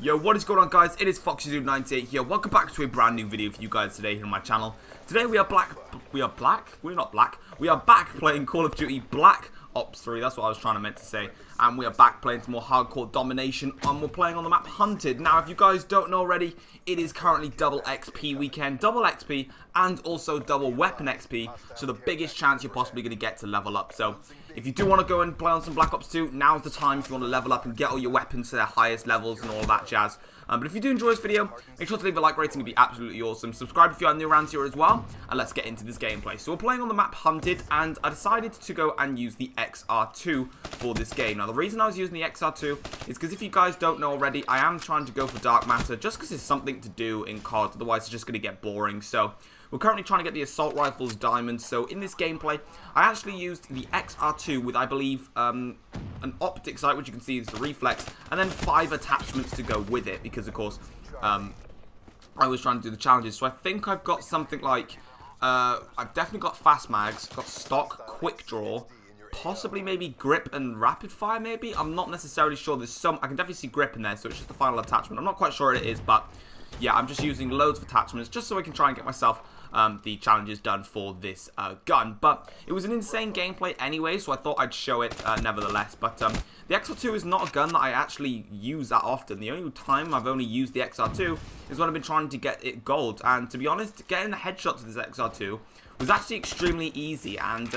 Yo, what is going on, guys? It is FoxyZoo98 here. Welcome back to a brand new video for you guys today here on my channel. Today we are back playing Call of Duty Black Ops 3. That's what I was trying to say. And we are back playing some more hardcore domination, and we're playing on the map Hunted. Now, if you guys don't know already, it is currently double XP weekend, double XP, and also double weapon XP. So the biggest chance you're possibly going to get to level up. So if you do want to go and play on some Black Ops 2, now's the time if you want to level up and get all your weapons to their highest levels and all that jazz. But if you do enjoy this video, make sure to leave a like rating, it'd be absolutely awesome. Subscribe if you are new around here as well, and let's get into this gameplay. So we're playing on the map Hunted, and I decided to go and use the XR2 for this game. Now the reason I was using the XR2 is because if you guys don't know already, I am trying to go for Dark Matter, just because it's something to do in COD, otherwise it's just going to get boring. So we're currently trying to get the Assault Rifles Diamond, so in this gameplay, I actually used the XR2 with, I believe, an optic sight, which you can see is the reflex, and then 5 attachments to go with it, because, of course, I was trying to do the challenges. So I think I've got something like, I've definitely got fast mags, got stock, quick draw, possibly maybe grip and rapid fire, maybe? I'm not necessarily sure. There's some, I can definitely see grip in there, so it's just the final attachment. I'm not quite sure what it is, but yeah, I'm just using loads of attachments just so I can try and get myself the challenges done for this gun. But it was an insane gameplay anyway, so I thought I'd show it nevertheless. But the XR2 is not a gun that I actually use that often. The only time I've only used the XR2 is when I've been trying to get it gold. And to be honest, getting the headshots with this XR2 was actually extremely easy. And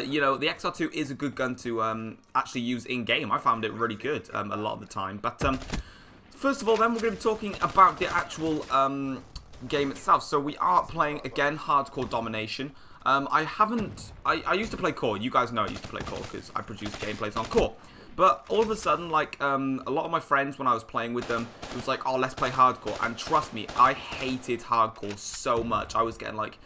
you know, the XR2 is a good gun to actually use in-game. I found it really good a lot of the time. But first of all, then, we're going to be talking about the actual game itself. So we are playing, again, hardcore domination. I used to play Core. You guys know I used to play Core because I produced gameplays on Core. But all of a sudden, like, a lot of my friends, when I was playing with them, it was like, oh, let's play hardcore. And trust me, I hated hardcore so much. I was getting, like,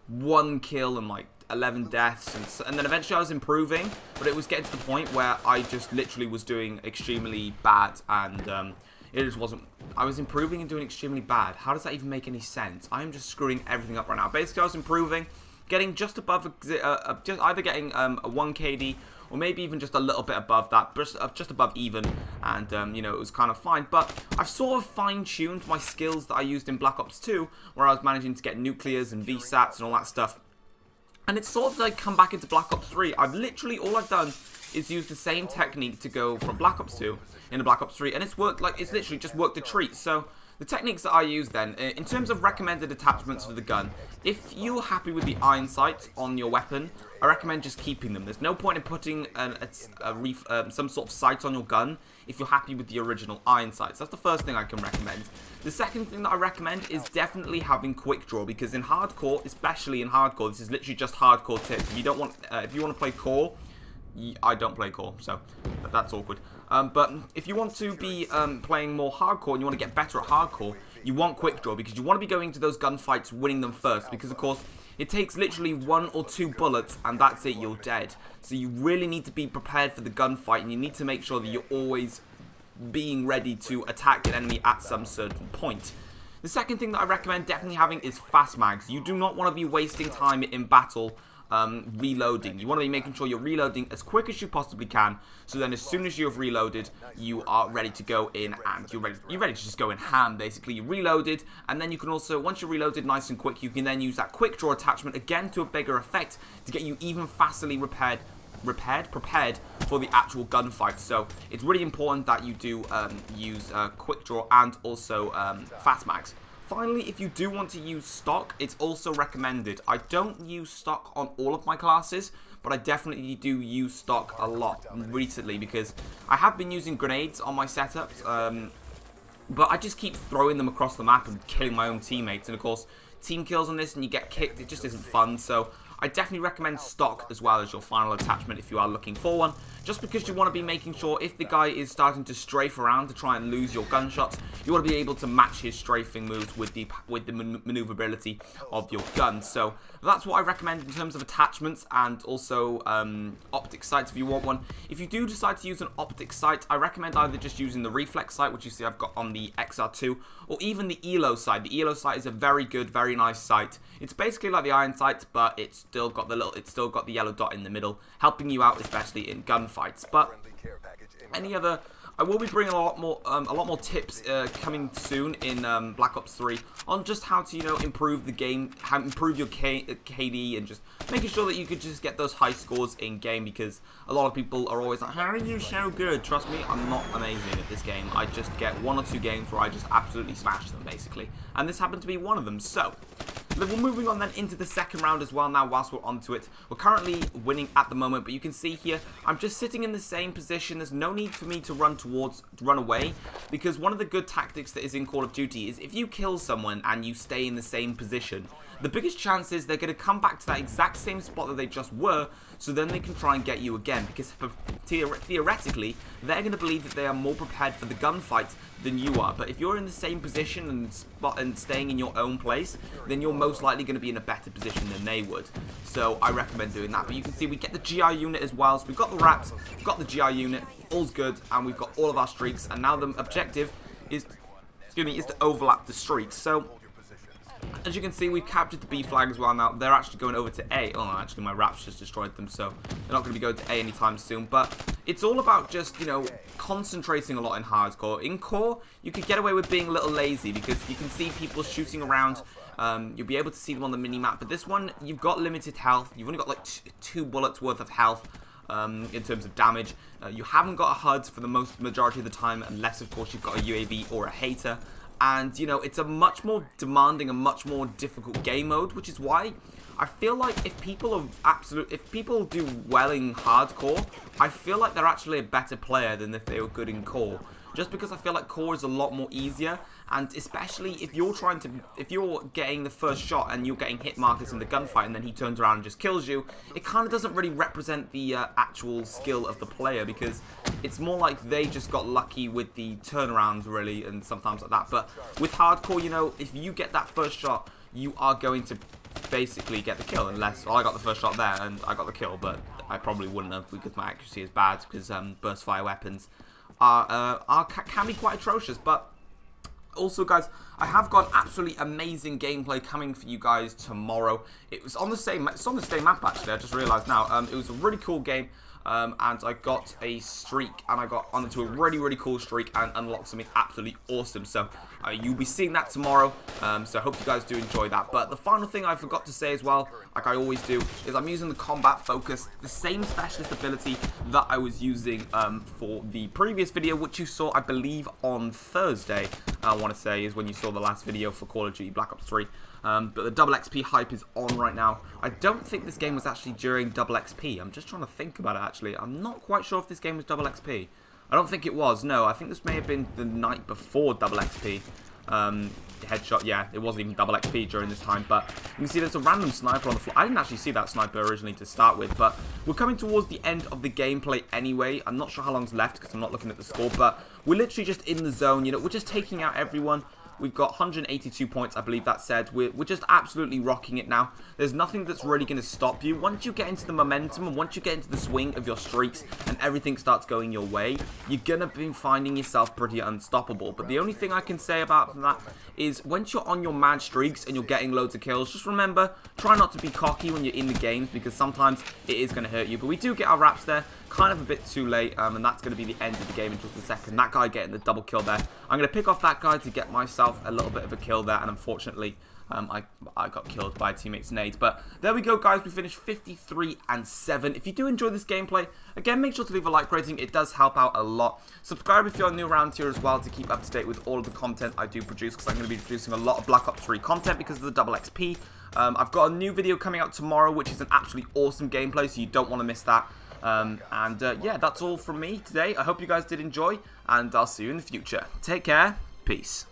1 kill and, like, 11 deaths, and then eventually I was improving, but it was getting to the point where I just literally was doing extremely bad, and it just wasn't. I was improving and doing extremely bad. How does that even make any sense? I am just screwing everything up right now. Basically, I was improving, getting just above, just either getting a 1 KD, or maybe even just a little bit above that, just above even, and you know, it was kind of fine. But I've sort of fine-tuned my skills that I used in Black Ops 2, where I was managing to get nuclears and VSATs and all that stuff. And it's sort of like come back into Black Ops 3. I've literally, all I've done is use the same technique to go from Black Ops 2 into Black Ops 3. And it's worked, like, it's literally just worked a treat. So the techniques that I use then, in terms of recommended attachments for the gun, if you're happy with the iron sights on your weapon, I recommend just keeping them. There's no point in putting some sort of sight on your gun if you're happy with the original iron sights. That's the first thing I can recommend. The second thing that I recommend is definitely having quick draw, because in hardcore, especially in hardcore, this is literally just hardcore tips. If you don't want, if you want to play core, I don't play core, so that's awkward. But if you want to be playing more hardcore and you want to get better at hardcore, you want quick draw, because you want to be going to those gunfights winning them first, because of course it takes literally 1 or 2 bullets and that's it, you're dead. So you really need to be prepared for the gunfight, and you need to make sure that you're always being ready to attack an enemy at some certain point. The second thing that I recommend definitely having is fast mags. You do not want to be wasting time in battle reloading. You want to be making sure you're reloading as quick as you possibly can, so then as soon as you've reloaded, you are ready to go in, and you're ready to just go in ham, basically. You reloaded, and then you can also, once you're reloaded nice and quick, you can then use that quick draw attachment again to a bigger effect to get you even fasterly prepared for the actual gunfight. So it's really important that you do use quick draw and also fast mags. Finally, if you do want to use stock, it's also recommended. I don't use stock on all of my classes, but I definitely do use stock a lot recently, because I have been using grenades on my setups, but I just keep throwing them across the map and killing my own teammates. And of course, team kills on this and you get kicked, it just isn't fun. So I definitely recommend stock as well as your final attachment if you are looking for one, just because you want to be making sure if the guy is starting to strafe around to try and lose your gunshots, you want to be able to match his strafing moves with the maneuverability of your gun. So that's what I recommend in terms of attachments, and also optic sights if you want one. If you do decide to use an optic sight, I recommend either just using the reflex sight, which you see I've got on the XR2, or even the ELO sight. The ELO sight is a very good, very nice sight. It's basically like the iron sight, but it's still got the yellow dot in the middle, helping you out especially in gunfights. But any other I will be bringing a lot more tips coming soon in Black Ops 3 on just how to, you know, improve the game, how improve your KD, and just making sure that you could just get those high scores in game, because a lot of people are always like, how are you so good? Trust me, I'm not amazing at this game. I just get 1 or 2 games where I just absolutely smash them, basically, and this happened to be one of them. So we're moving on then into the second round as well now. Whilst we're onto it, we're currently winning at the moment, but you can see here I'm just sitting in the same position. There's no need for me to run away, because one of the good tactics that is in Call of Duty is if you kill someone and you stay in the same position, the biggest chance is they're going to come back to that exact same spot that they just were, so then they can try and get you again, because theoretically they're going to believe that they are more prepared for the gunfight than you are. But if you're in the same position and staying in your own place, then you're most likely going to be in a better position than they would. So I recommend doing that. But you can see we get the GI unit as well. So we've got the wraps, we've got the GI unit, all's good, and we've got all of our streaks. And now the objective is, is to overlap the streaks. So as you can see, we've captured the B flag as well. Now they're actually going over to A. Oh, no, actually my wraps just destroyed them, so they're not going to be going to A anytime soon. But it's all about just, you know, concentrating a lot in hardcore. In core, you could get away with being a little lazy, because you can see people shooting around. You'll be able to see them on the mini-map. But this one, you've got limited health. You've only got like 2 bullets worth of health in terms of damage. You haven't got a HUD for the majority of the time, unless, of course, you've got a UAV or a hater. And, you know, it's a much more demanding and much more difficult game mode, which is why I feel like if people do well in hardcore, I feel like they're actually a better player than if they were good in core. Just because I feel like core is a lot more easier, and especially if you're getting the first shot and you're getting hit markers in the gunfight and then he turns around and just kills you, it kind of doesn't really represent the actual skill of the player, because it's more like they just got lucky with the turnarounds, really, and sometimes like that. But with hardcore, you know, if you get that first shot, you are going to basically get the kill, unless, well, I got the first shot there and I got the kill, but I probably wouldn't have, because my accuracy is bad, because burst fire weapons can be quite atrocious. But also, guys, I have got absolutely amazing gameplay coming for you guys tomorrow. It's on the same map, actually. I just realized now. It was a really cool game. And I got a streak, and I got onto a really cool streak and unlocked something absolutely awesome. So you'll be seeing that tomorrow, so I hope you guys do enjoy that. But the final thing I forgot to say as well, like I always do, is I'm using the combat focus, the same specialist ability that I was using for the previous video, which you saw, I believe, on Thursday, I want to say, is when you saw the last video for Call of Duty Black Ops 3. But the double XP hype is on right now. I don't think this game was actually during double XP. I'm just trying to think about it, actually. I'm not quite sure if this game was double XP. I don't think it was. No, I think this may have been the night before double XP. Headshot, yeah, it wasn't even double XP during this time. But you can see there's a random sniper on the floor. I didn't actually see that sniper originally to start with, but we're coming towards the end of the gameplay anyway. I'm not sure how long's left because I'm not looking at the score, but we're literally just in the zone. You know, we're just taking out everyone. We've got 182 points, I believe that said. We're just absolutely rocking it now. There's nothing that's really going to stop you. Once you get into the momentum and once you get into the swing of your streaks and everything starts going your way, you're going to be finding yourself pretty unstoppable. But the only thing I can say about that is once you're on your mad streaks and you're getting loads of kills, just remember, try not to be cocky when you're in the games, because sometimes it is going to hurt you. But we do get our wraps there. Kind of a bit too late, and that's going to be the end of the game in just a second. That guy getting the double kill there. I'm going to pick off that guy to get myself a little bit of a kill there, and unfortunately, I got killed by a teammate's nade. But there we go, guys. We finished 53-7. If you do enjoy this gameplay, again, make sure to leave a like rating. It does help out a lot. Subscribe if you're new around here as well to keep up to date with all of the content I do produce, because I'm going to be producing a lot of Black Ops 3 content because of the double XP. I've got a new video coming out tomorrow, which is an absolutely awesome gameplay, so you don't want to miss that. Yeah, that's all from me today. I hope you guys did enjoy, and I'll see you in the future. Take care. Peace.